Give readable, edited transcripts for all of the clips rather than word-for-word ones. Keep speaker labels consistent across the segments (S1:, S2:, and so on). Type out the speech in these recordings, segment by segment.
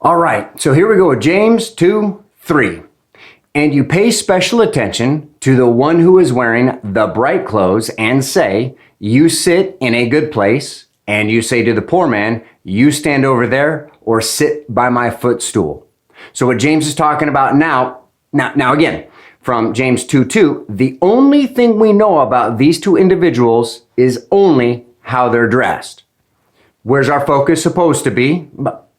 S1: All right, so here we go. James 2:3. And you pay special attention to the one who is wearing the bright clothes and say, you sit in a good place, and you say to the poor man, you stand over there or sit by my footstool. So what James is talking about now again, from James 2:2, the only thing we know about these two individuals is only how they're dressed. Where's our focus supposed to be?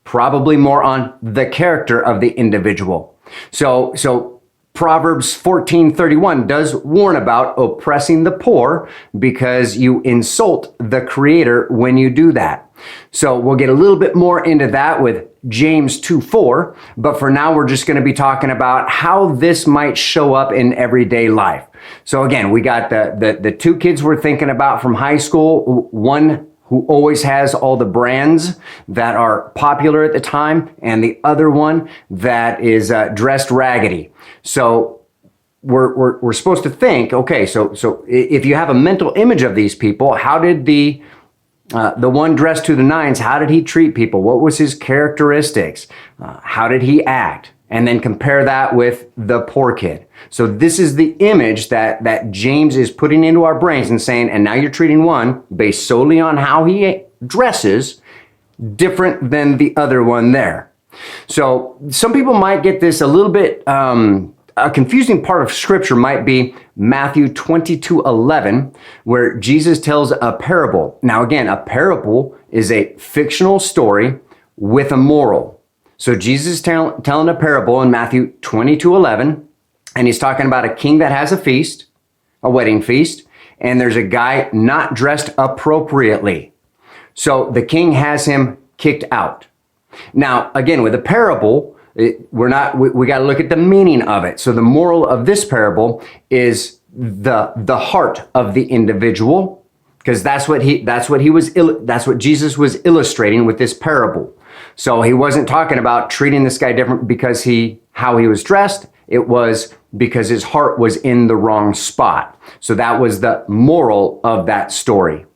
S1: Probably more on the character of the individual. So Proverbs 14:31 does warn about oppressing the poor because you insult the Creator when you do that. So we'll get a little bit more into that with James 2:4, but for now we're just going to be talking about how this might show up in everyday life. So again, we got the two kids we're thinking about from high school, one who always has all the brands that are popular at the time, and the other one that is dressed raggedy. So we're supposed to think, okay, so if you have a mental image of these people, how did the one dressed to the nines, how did he treat people? What was his characteristics? How did he act? And then compare that with the poor kid. So this is the image that James is putting into our brains and saying, and now you're treating one based solely on how he dresses different than the other one there. So some people might get this a little bit, a confusing part of scripture might be Matthew 22:11, where Jesus tells a parable. Now again, a parable is a fictional story with a moral. So Jesus is telling a parable in Matthew 22:11, and he's talking about a king that has a feast, a wedding feast, and there's a guy not dressed appropriately. So the king has him kicked out. Now, again, with a parable, we got to look at the meaning of it. So the moral of this parable is the heart of the individual, because that's what Jesus was illustrating with this parable. So he wasn't talking about treating this guy different because how he was dressed. It was because his heart was in the wrong spot. So that was the moral of that story.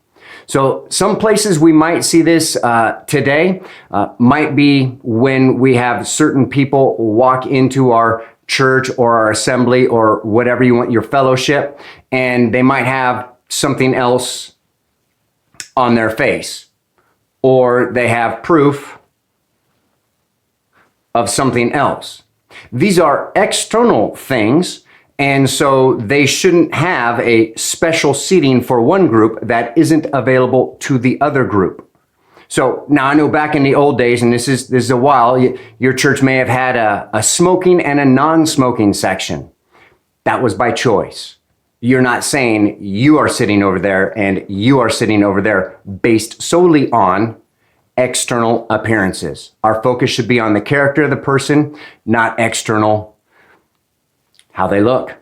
S1: So some places we might see this today might be when we have certain people walk into our church or our assembly or whatever you want, your fellowship, and they might have something else on their face, or they have proof of something else. These are external things, and so they shouldn't have a special seating for one group that isn't available to the other group. So now I know back in the old days, and this is a while, your church may have had a smoking and a non-smoking section. That was by choice. You're not saying you are sitting over there and you are sitting over there based solely on external appearances. Our focus should be on the character of the person, not external, how they look.